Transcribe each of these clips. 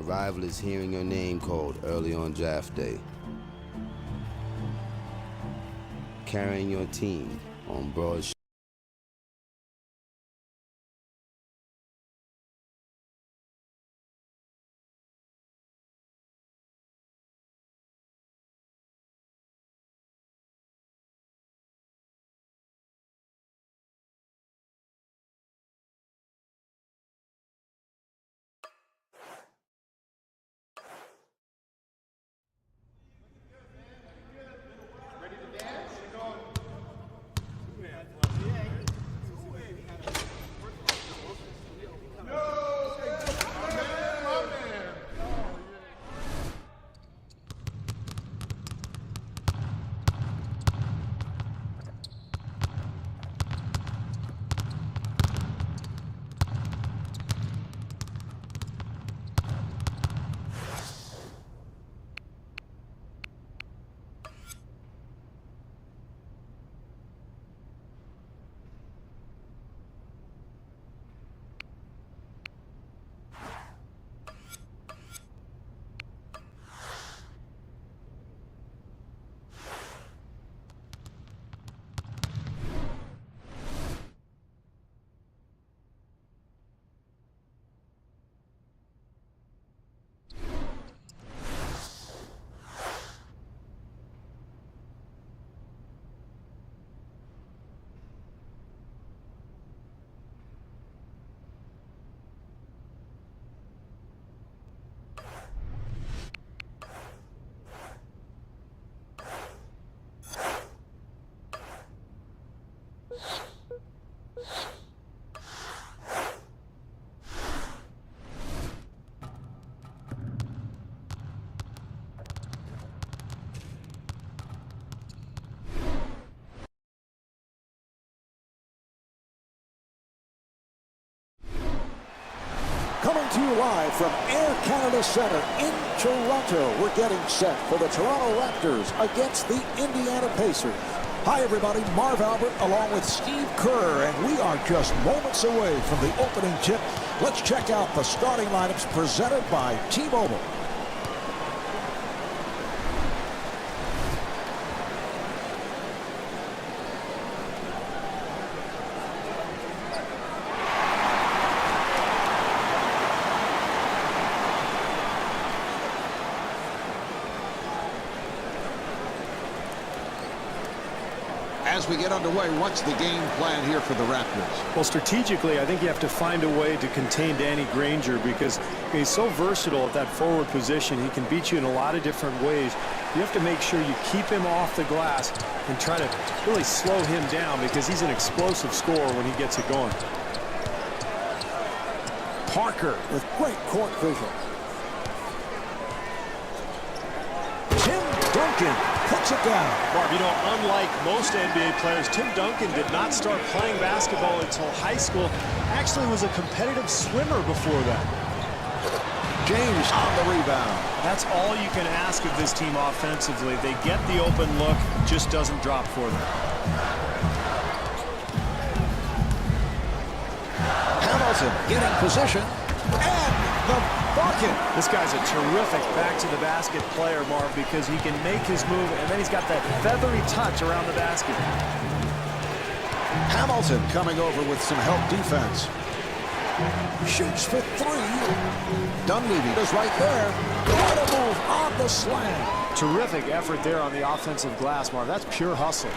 rival is hearing your name called early on draft day. Carrying your team on broad shoulders. Coming to you live from Air Canada Centre in Toronto, we're getting set for the Toronto Raptors against the Indiana Pacers. Hi everybody, Marv Albert along with Steve Kerr, and we are just moments away from the opening tip. Let's check out the starting lineups presented by T-Mobile. As we get underway, what's the game plan here for the Raptors? Well, strategically, I think you have to find a way to contain Danny Granger because he's so versatile at that forward position. He can beat you in a lot of different ways. You have to make sure you keep him off the glass and try to really slow him down because he's an explosive scorer when he gets it going. Parker with great court vision. Tim Duncan puts it down. Marv, you know, unlike most NBA players, Tim Duncan did not start playing basketball until high school. Actually was a competitive swimmer before that. James on the rebound. That's all you can ask of this team offensively. They get the open look, just doesn't drop for them. Hamilton getting position, and the bucket. This guy's a terrific back-to-the-basket player, Marv, because he can make his move, and then he's got that feathery touch around the basket. Hamilton coming over with some help defense. Shoots for three. Dunleavy is right there. What a move on the slam. Terrific effort there on the offensive glass, Marv. That's pure hustle.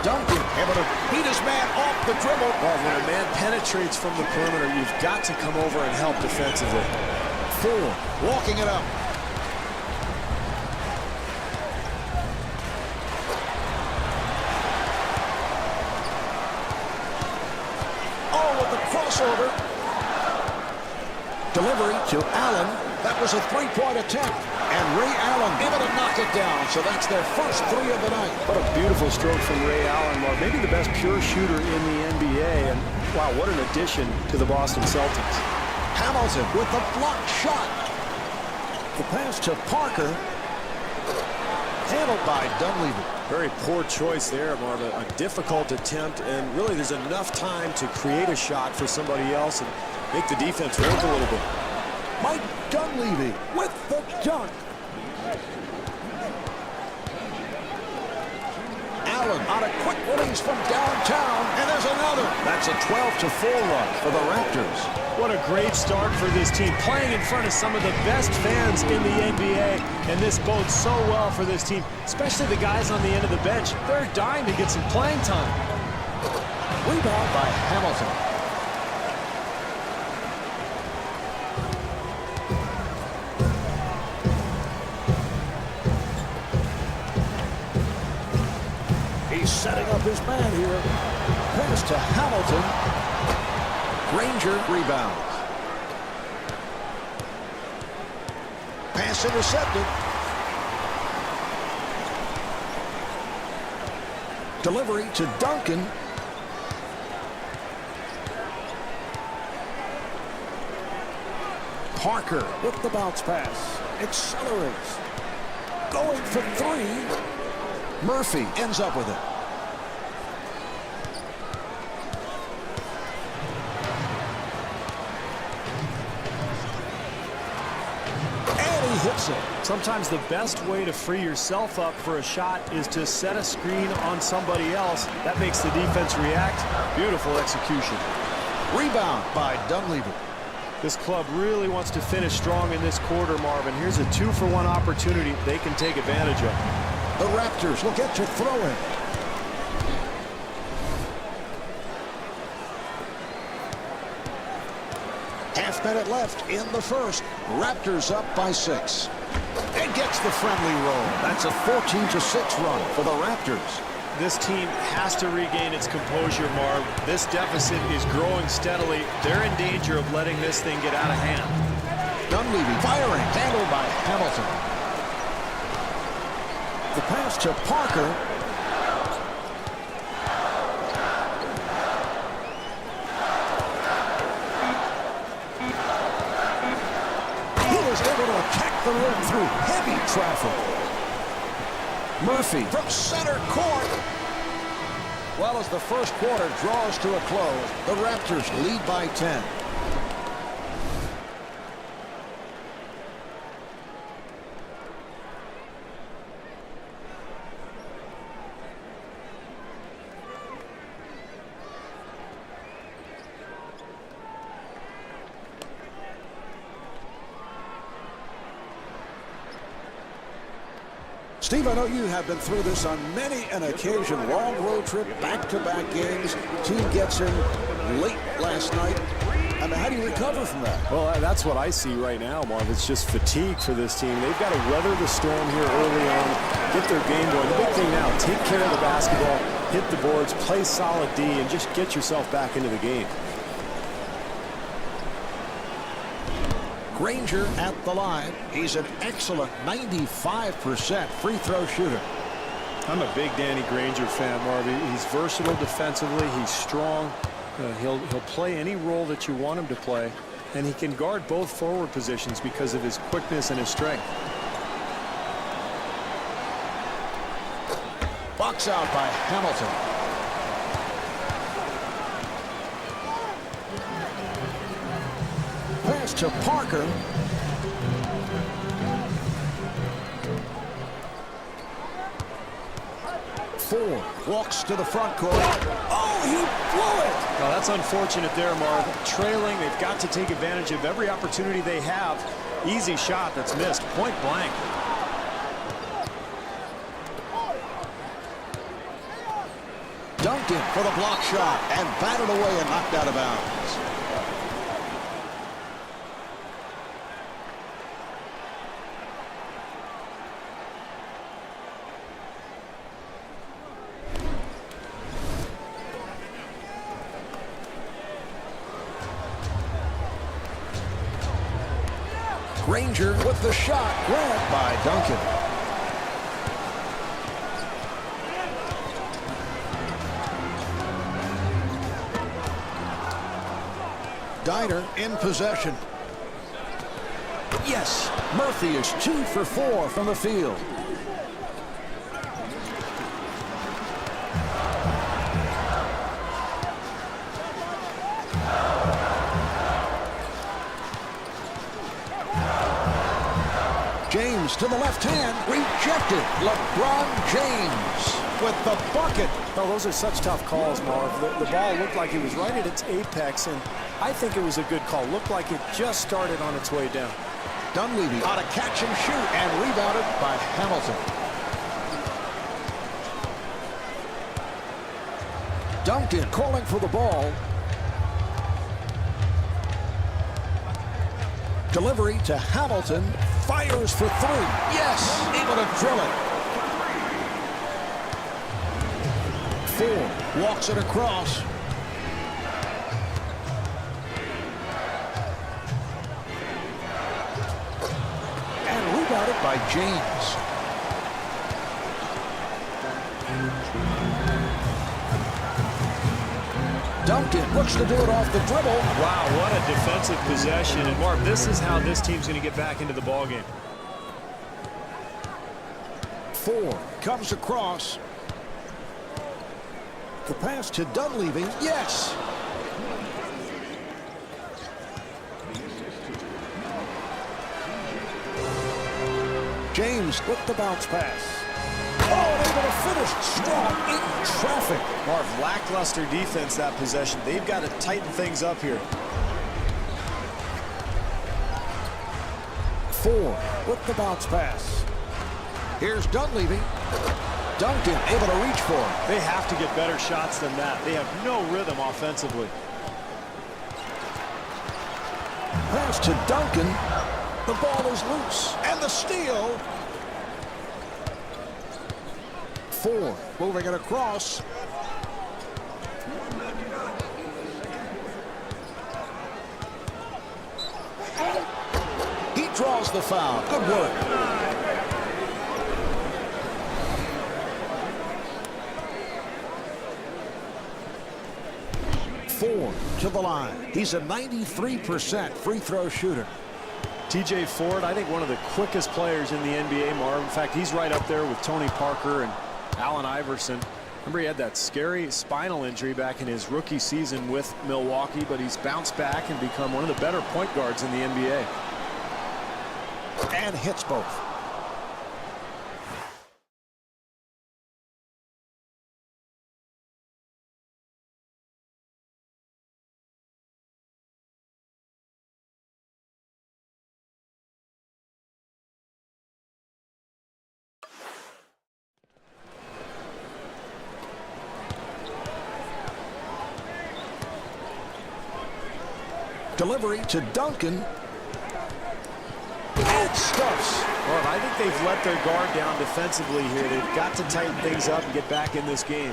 Duncan able to beat his man off the dribble. Well, when a man penetrates from the perimeter, you've got to come over and help defensively. Ford walking it up. Oh, with the crossover. Delivery to Allen. That was a three-point attempt. And Ray Allen able to knock it down. So that's their first three of the night. What a beautiful stroke from Ray Allen. Well, maybe the best pure shooter in the NBA. And, wow, what an addition to the Boston Celtics. Hamilton with the blocked shot. The pass to Parker. handled by Dunleavy. Very poor choice there, Marvin. A difficult attempt, and really there's enough time to create a shot for somebody else and make the defense work a little bit. Mike Dunleavy with the dunk. Allen on a quick release from downtown, and there's another. That's a 12-4 run for the Raptors. What a great start for this team, playing in front of some of the best fans in the NBA, and this bodes so well for this team, especially the guys on the end of the bench. They're dying to get some playing time. Rebound by Hamilton. He's setting up his man here. Pass to Hamilton. Granger rebounds. Pass intercepted. Delivery to Duncan. Parker with the bounce pass. Accelerates. Going for three. Murphy ends up with it. And he hits it. Sometimes the best way to free yourself up for a shot is to set a screen on somebody else. That makes the defense react. Beautiful execution. Rebound by Dunleavy. This club really wants to finish strong in this quarter, Marvin. Here's a 2-for-1 opportunity they can take advantage of. The Raptors will get to throw in. Half minute left in the first. Raptors up by 6. And gets the friendly roll. That's a 14-6 run for the Raptors. This team has to regain its composure, Marv. This deficit is growing steadily. They're in danger of letting this thing get out of hand. Dunleavy firing. Handled by Hamilton. The pass to Parker. He was able to attack the rim through heavy traffic. Murphy from center court. Well, as the first quarter draws to a close, the Raptors lead by 10. Steve, I know you have been through this on many an occasion. Long road trip, back-to-back games. Team gets in late last night. I mean, how do you recover from that? Well, that's what I see right now, Marv. It's just fatigue for this team. They've got to weather the storm here early on, get their game going. The big thing now, take care of the basketball, hit the boards, play solid D, and just get yourself back into the game. Granger at the line. He's an excellent 95% free throw shooter. I'm a big Danny Granger fan, Marvy. He's versatile defensively. He's strong. He'll play any role that you want him to play, and he can guard both forward positions because of his quickness and his strength. Box out by Hamilton. Pass to Parker. Ford walks to the front court. Oh, he blew it! Well, that's unfortunate there, Marv. Trailing, they've got to take advantage of every opportunity they have. Easy shot that's missed, point blank. Duncan for the block shot and batted away and knocked out of bounds. Granger with the shot, grabbed by Duncan. Diner in possession. Yes, Murphy is 2 for 4 from the field. James to the left hand. Rejected. LeBron James with the bucket. Well, those are such tough calls, Marv. The ball looked like it was right at its apex, and I think it was a good call. Looked like it just started on its way down. Dunleavy on a catch and shoot and rebounded by Hamilton. Duncan calling for the ball. Delivery to Hamilton. Fires for three. Yes, able to drill it. Ford walks it across. And rebounded by James. Duncan looks to do it off the dribble. Wow, what a defensive possession. And Marv, this is how this team's going to get back into the ballgame. Ford comes across. The pass to Dunleavy. Yes. James with the bounce pass. Oh, and able to finish strong in traffic. Marv, lackluster defense that possession. They've got to tighten things up here. Ford with the bounce pass. Here's Dunleavy. Duncan able to reach for it. They have to get better shots than that. They have no rhythm offensively. Pass to Duncan. The ball is loose. And the steal. Ford moving it across. He draws the foul. Good work. Ford to the line. He's a 93% free throw shooter. TJ Ford, I think one of the quickest players in the NBA, Marv. In fact, he's right up there with Tony Parker and Allen Iverson. Remember, he had that scary spinal injury back in his rookie season with Milwaukee, but he's bounced back and become one of the better point guards in the NBA. And hits both. Delivery to Duncan. And stuffs. Well, I think they've let their guard down defensively here. They've got to tighten things up and get back in this game.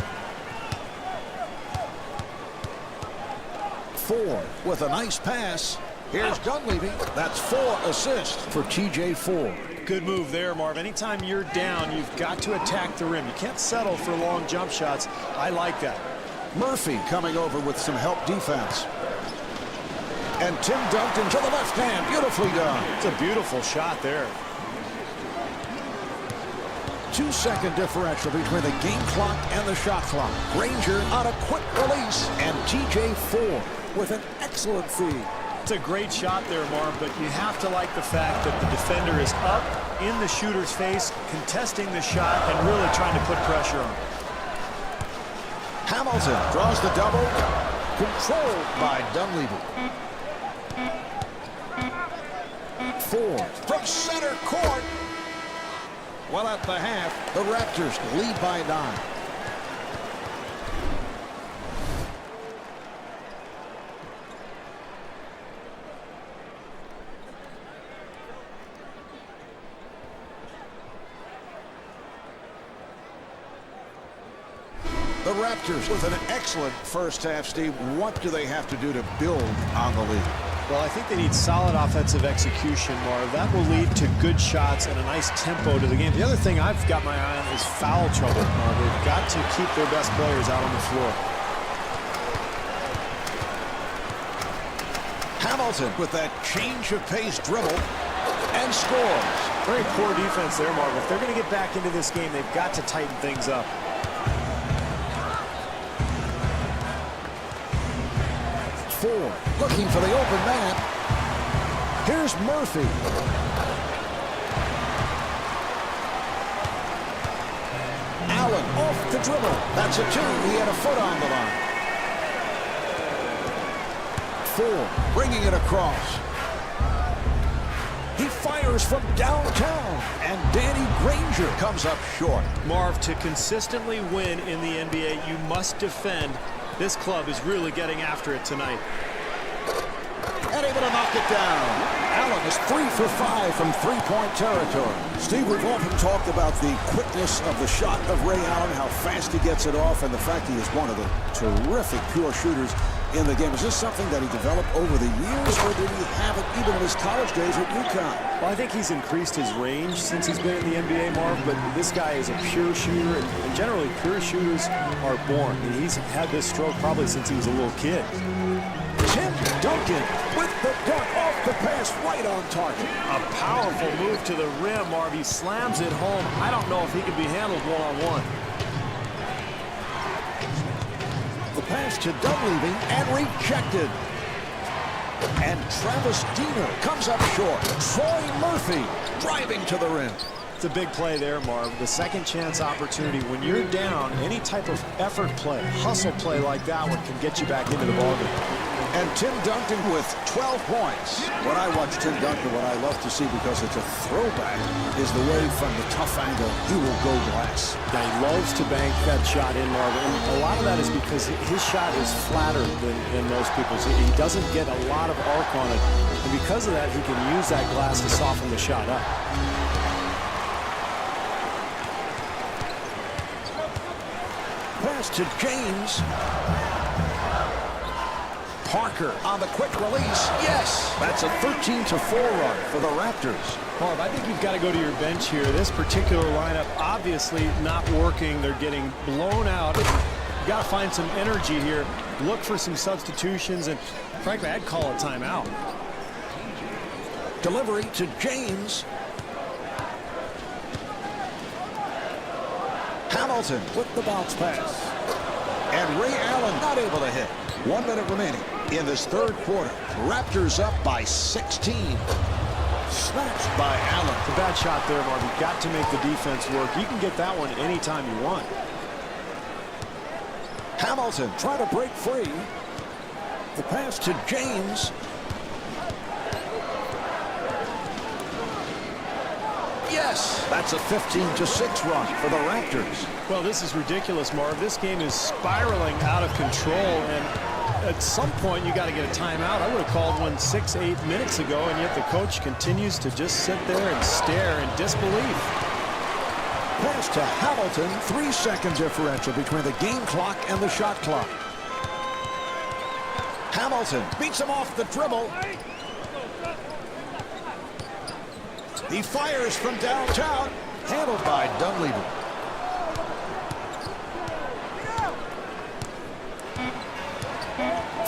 Ford with a nice pass. Here's Dunleavy. That's 4 assists for TJ Ford. Good move there, Marv. Anytime you're down, you've got to attack the rim. You can't settle for long jump shots. I like that. Murphy coming over with some help defense. And Tim Duncan to the left hand. Beautifully done. It's a beautiful shot there. 2-second differential between the game clock and the shot clock. Granger on a quick release. And TJ Ford with an excellent feed. It's a great shot there, Marv, but you have to like the fact that the defender is up in the shooter's face, contesting the shot, and really trying to put pressure on. Hamilton draws the double. Controlled by Dunleavy. Ford from center court. Well, at the half, the Raptors lead by 9. The Raptors with an excellent first half, Steve. What do they have to do to build on the lead? Well, I think they need solid offensive execution, Marv. That will lead to good shots and a nice tempo to the game. The other thing I've got my eye on is foul trouble, Marv. They've got to keep their best players out on the floor. Hamilton with that change of pace dribble and scores. Very poor defense there, Marv. If they're going to get back into this game, they've got to tighten things up. Ford looking for the open man. Here's Murphy. Allen off the dribble. That's a two. He had a foot on the line. 4, bringing it across. He fires from downtown, and Danny Granger comes up short. Marv, to consistently win in the NBA, you must defend. This club is really getting after it tonight. And able to knock it down. Allen is 3 for 5 from three-point territory. Steve, we've often talked about the quickness of the shot of Ray Allen, how fast he gets it off, and the fact he is one of the terrific pure shooters in the game. Is this something that he developed over the years, or did he have it even in his college days at UConn? Well, I think he's increased his range since he's been in the NBA, Marv, but this guy is a pure shooter, and generally pure shooters are born. And he's had this stroke probably since he was a little kid. Tim Duncan with the dunk off the pass right on target. A powerful move to the rim, Marv. He slams it home. I don't know if he can be handled one-on-one. The pass to Dunleavy and rejected. And Travis Diener comes up short. Troy Murphy driving to the rim. It's a big play there, Marv. The second chance opportunity. When you're down, any type of effort play, hustle play like that one can get you back into the ballgame. And Tim Duncan with 12 points. When I watch Tim Duncan, what I love to see, because it's a throwback, is the way from the tough angle he will go glass. Yeah, he loves to bank that shot in, Marvin. And a lot of that is because his shot is flatter than most people's. He doesn't get a lot of arc on it. And because of that, he can use that glass to soften the shot up. Pass to James. Parker on the quick release. Yes, that's a 13-4 run for the Raptors. Marv, I think you've got to go to your bench here. This particular lineup obviously not working. They're getting blown out. You've got to find some energy here. Look for some substitutions, and frankly, I'd call a timeout. Delivery to James. Hamilton with the bounce pass. And Ray Allen not able to hit. 1 minute remaining in this third quarter. Raptors up by 16. Snatched by Allen. It's a bad shot there, Marv. You've got to make the defense work. You can get that one anytime you want. Hamilton trying to break free. The pass to James. Yes, that's a 15-6 run for the Raptors. Well, this is ridiculous, Marv. This game is spiraling out of control, and at some point you got to get a timeout. I would have called one 6-8 minutes ago, and yet the coach continues to just sit there and stare in disbelief. Pass to Hamilton. 3-second differential between the game clock and the shot clock. Hamilton beats him off the dribble. He fires from downtown. Handled by Dunleavy.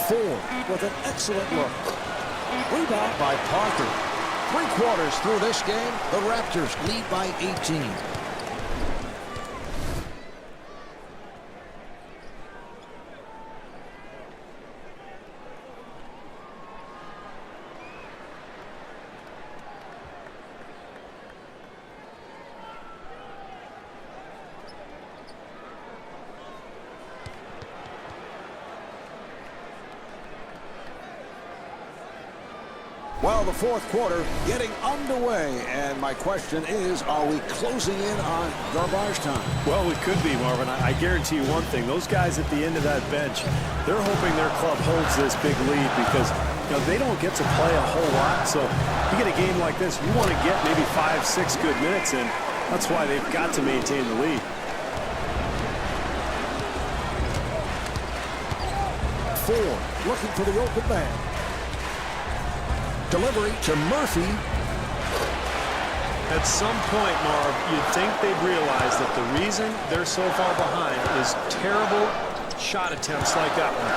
Ford with an excellent look. Rebound by Parker. 3 quarters through this game, the Raptors lead by 18. Well, the fourth quarter getting underway, and my question is, are we closing in on garbage time? Well, we could be, Marvin. I guarantee you one thing. Those guys at the end of that bench, they're hoping their club holds this big lead because, you know, they don't get to play a whole lot. So you get a game like this, you want to get maybe 5-6 good minutes in. That's why they've got to maintain the lead. Ford looking for the open man. Delivery to Murphy. At some point, Marv, you'd think they'd realize that the reason they're so far behind is terrible shot attempts like that one.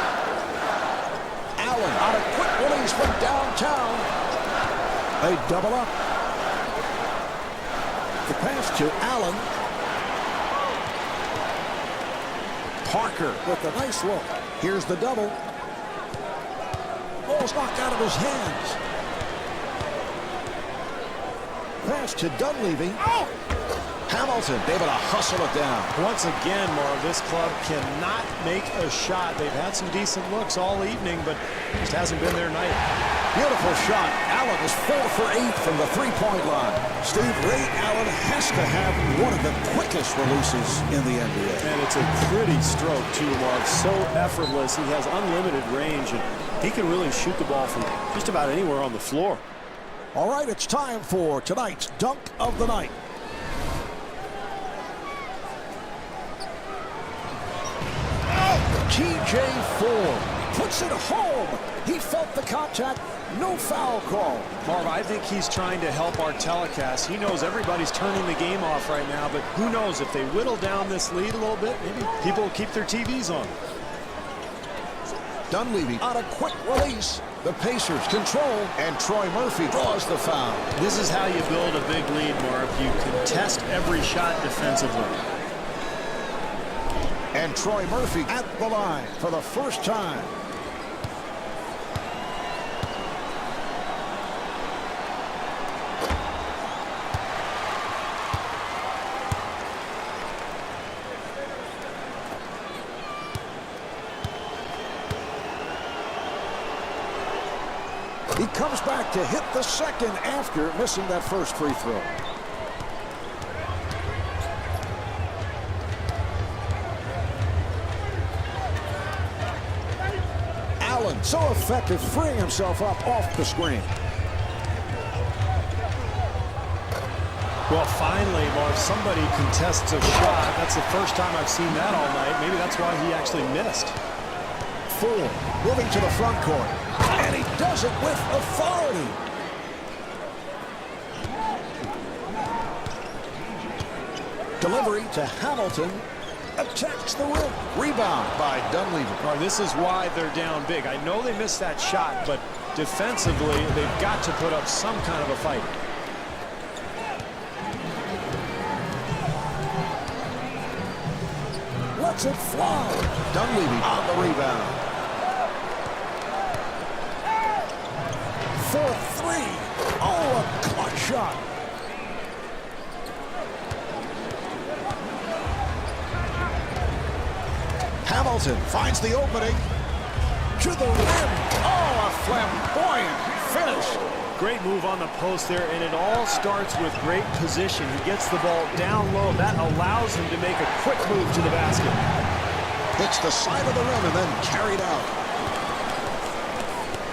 Allen on a quick release from downtown. They double up. The pass to Allen. Parker with a nice look. Here's the double. Ball's knocked out of his hands. Pass to Dunleavy. Hamilton able to hustle it down. Once again, Marv, this club cannot make a shot. They've had some decent looks all evening, but just hasn't been their night. Beautiful shot. Allen is 4 for 8 from the three-point line. Steve, Ray Allen has to have one of the quickest releases in the NBA. And it's a pretty stroke, too, Marv. So effortless. He has unlimited range, and he can really shoot the ball from just about anywhere on the floor. All right, it's time for tonight's dunk of the night. TJ Ford puts it home. He felt the contact. No foul call. Marv, I think he's trying to help our telecast. He knows everybody's turning the game off right now, but who knows, if they whittle down this lead a little bit, maybe people will keep their TVs on. Dunleavy on a quick release. The Pacers control, and Troy Murphy draws the foul. This is how you build a big lead, Marv. You contest every shot defensively. And Troy Murphy at the line for the first time. He comes back to hit the second after missing that first free throw. Allen so effective freeing himself up off the screen. Well, finally, Marv, somebody contests a shot. That's the first time I've seen that all night. Maybe that's why he actually missed. Ford moving to the front court. And he does it with authority. Delivery to Hamilton. Attacks the rim. Rebound by Dunleavy. Marv, this is why they're down big. I know they missed that shot, but defensively, they've got to put up some kind of a fight. Lets it fly. Dunleavy on the rebound. For three. Oh, a clutch shot. Hamilton finds the opening. To the rim. Oh, a flamboyant finish. Great move on the post there, and it all starts with great position. He gets the ball down low. That allows him to make a quick move to the basket. Hits the side of the rim and then carried out.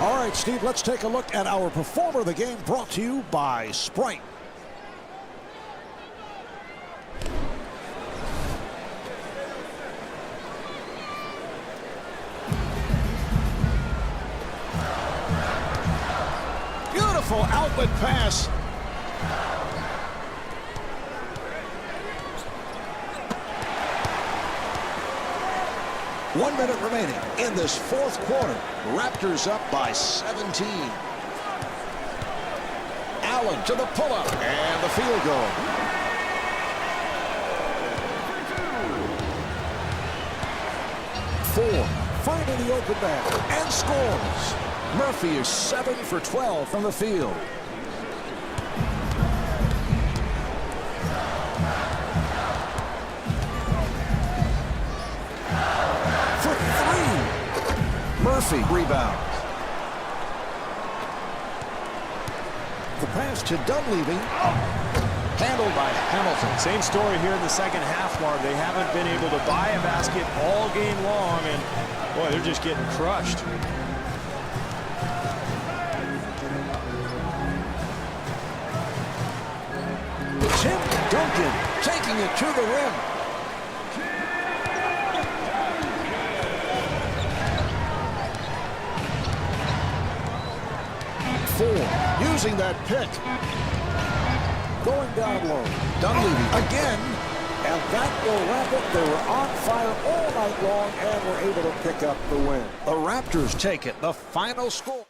All right, Steve, let's take a look at our performer of the game, brought to you by Sprite. Beautiful outlet pass. One minute remaining in this fourth quarter. Raptors up by 17. Allen to the pull-up and the field goal. Ford finding the open man and scores. Murphy is 7 for 12 from the field. For three. Murphy rebounds. The pass to Dunleavy. Handled by Hamilton. Same story here in the second half, Marv. They haven't been able to buy a basket all game long, and boy, they're just getting crushed. Tim Duncan taking it to the rim. Ford using that pick. Going down low. Dunleavy again. And that will wrap it. They were on fire all night long and were able to pick up the win. The Raptors take it. The final score.